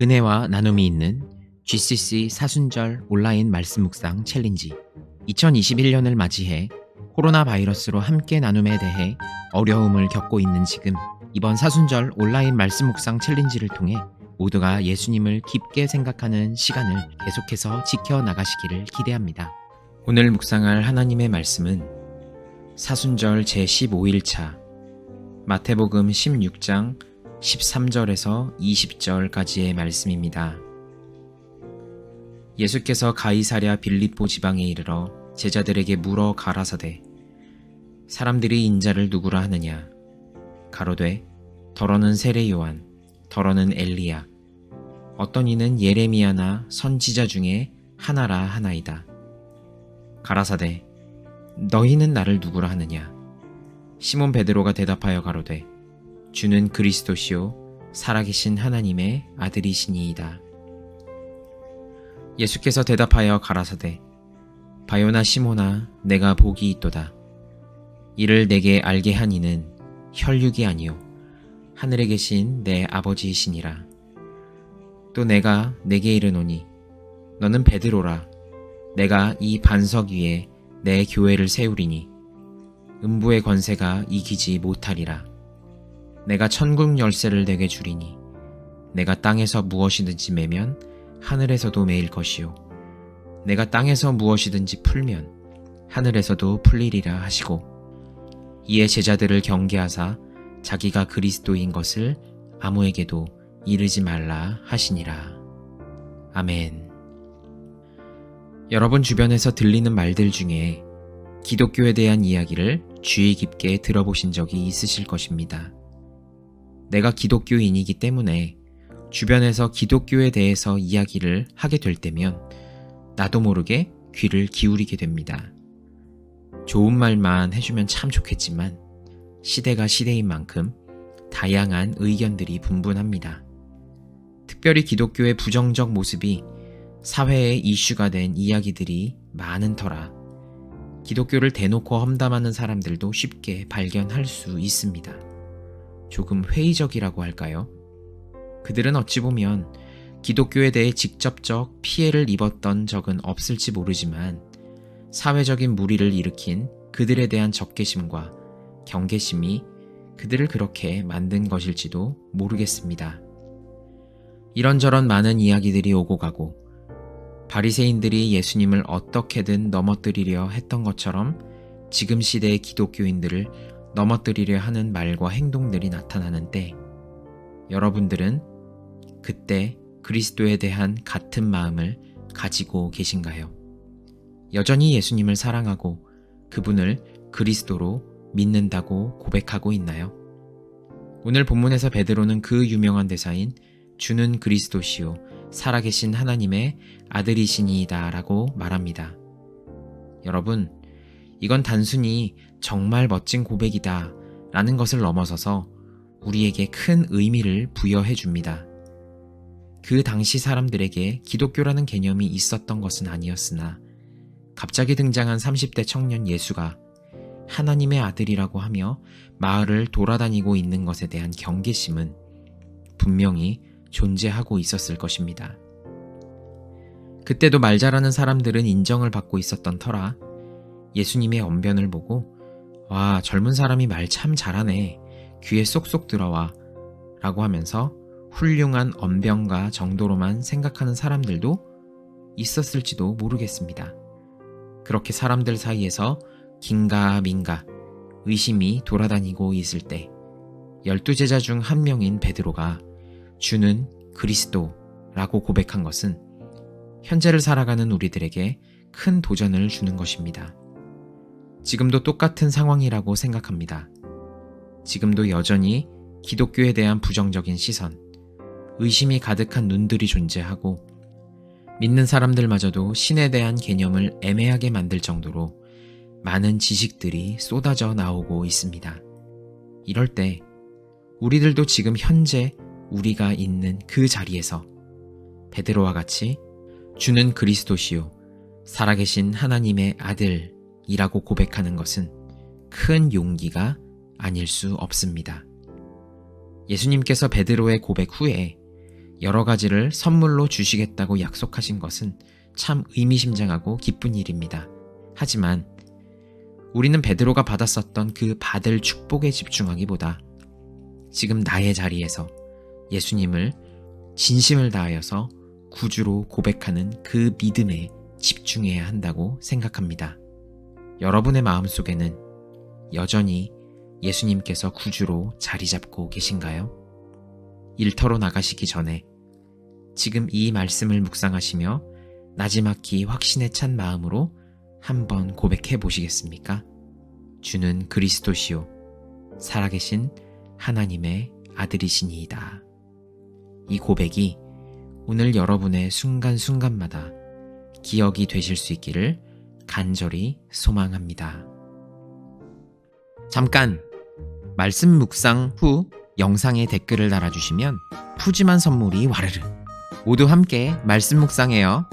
은혜와 나눔이 있는 GCC 사순절 온라인 말씀 묵상 챌린지. 2021년을 맞이해 코로나 바이러스로 함께 나눔에 대해 어려움을 겪고 있는 지금, 이번 사순절 온라인 말씀 묵상 챌린지를 통해 모두가 예수님을 깊게 생각하는 시간을 계속해서 지켜나가시기를 기대합니다. 오늘 묵상할 하나님의 말씀은 사순절 제15일차 마태복음 16장 13절에서 20절까지의 말씀입니다. 예수께서 가이사랴 빌립보 지방에 이르러 제자들에게 물어 가라사대, 사람들이 인자를 누구라 하느냐? 가로되 더러는 세례 요한, 더러는 엘리야, 어떤 이는 예레미야나 선지자 중에 하나라 하나이다. 가라사대 너희는 나를 누구라 하느냐? 시몬 베드로가 대답하여 가로되 주는 그리스도시요 살아계신 하나님의 아들이시니이다. 예수께서 대답하여 가라사대 바요나 시몬아, 내가 복이 있도다. 이를 내게 알게 한 이는 혈육이 아니요 하늘에 계신 내 아버지이시니라. 또 내가 내게 이르노니 너는 베드로라. 내가 이 반석 위에 내 교회를 세우리니 음부의 권세가 이기지 못하리라. 내가 천국 열쇠를 내게 주리니 내가 땅에서 무엇이든지 매면 하늘에서도 매일 것이요 내가 땅에서 무엇이든지 풀면 하늘에서도 풀리리라 하시고, 이에 제자들을 경계하사 자기가 그리스도인 것을 아무에게도 이르지 말라 하시니라. 아멘. 여러분 주변에서 들리는 말들 중에 기독교에 대한 이야기를 주의 깊게 들어보신 적이 있으실 것입니다. 내가 기독교인이기 때문에 주변에서 기독교에 대해서 이야기를 하게 될 때면 나도 모르게 귀를 기울이게 됩니다. 좋은 말만 해주면 참 좋겠지만 시대가 시대인 만큼 다양한 의견들이 분분합니다. 특별히 기독교의 부정적 모습이 사회의 이슈가 된 이야기들이 많은 터라 기독교를 대놓고 험담하는 사람들도 쉽게 발견할 수 있습니다. 조금 회의적이라고 할까요? 그들은 어찌 보면 기독교에 대해 직접적 피해를 입었던 적은 없을지 모르지만 사회적인 무리를 일으킨 그들에 대한 적개심과 경계심이 그들을 그렇게 만든 것일지도 모르겠습니다. 이런저런 많은 이야기들이 오고 가고 바리새인들이 예수님을 어떻게든 넘어뜨리려 했던 것처럼 지금 시대의 기독교인들을 넘어뜨리려 하는 말과 행동들이 나타나는 때, 여러분들은 그때 그리스도에 대한 같은 마음을 가지고 계신가요? 여전히 예수님을 사랑하고 그분을 그리스도로 믿는다고 고백하고 있나요? 오늘 본문에서 베드로는 그 유명한 대사인 주는 그리스도시요 살아계신 하나님의 아들이시니이다 라고 말합니다. 여러분, 이건 단순히 정말 멋진 고백이다 라는 것을 넘어서서 우리에게 큰 의미를 부여해 줍니다. 그 당시 사람들에게 기독교라는 개념이 있었던 것은 아니었으나 갑자기 등장한 30대 청년 예수가 하나님의 아들이라고 하며 마을을 돌아다니고 있는 것에 대한 경계심은 분명히 존재하고 있었을 것입니다. 그때도 말 잘하는 사람들은 인정을 받고 있었던 터라 예수님의 언변을 보고 와, 젊은 사람이 말 참 잘하네, 귀에 쏙쏙 들어와 라고 하면서 훌륭한 언변가 정도로만 생각하는 사람들도 있었을지도 모르겠습니다. 그렇게 사람들 사이에서 긴가민가 의심이 돌아다니고 있을 때 12제자 중 한 명인 베드로가 주는 그리스도라고 고백한 것은 현재를 살아가는 우리들에게 큰 도전을 주는 것입니다. 지금도 똑같은 상황이라고 생각합니다. 지금도 여전히 기독교에 대한 부정적인 시선, 의심이 가득한 눈들이 존재하고 믿는 사람들마저도 신에 대한 개념을 애매하게 만들 정도로 많은 지식들이 쏟아져 나오고 있습니다. 이럴 때 우리들도 지금 현재 우리가 있는 그 자리에서 베드로와 같이 주는 그리스도시요 살아계신 하나님의 아들이라고 고백하는 것은 큰 용기가 아닐 수 없습니다. 예수님께서 베드로의 고백 후에 여러 가지를 선물로 주시겠다고 약속하신 것은 참 의미심장하고 기쁜 일입니다. 하지만 우리는 베드로가 받았었던 그 받을 축복에 집중하기보다 지금 나의 자리에서 예수님을 진심을 다하여서 구주로 고백하는 그 믿음에 집중해야 한다고 생각합니다. 여러분의 마음속에는 여전히 예수님께서 구주로 자리 잡고 계신가요? 일터로 나가시기 전에 지금 이 말씀을 묵상하시며 나지막히 확신에 찬 마음으로 한번 고백해 보시겠습니까? 주는 그리스도시요 살아계신 하나님의 아들이시니이다. 이 고백이 오늘 여러분의 순간순간마다 기억이 되실 수 있기를 간절히 소망합니다. 잠깐! 말씀 묵상 후 영상에 댓글을 달아주시면 푸짐한 선물이 와르르 모두 함께 말씀 묵상해요.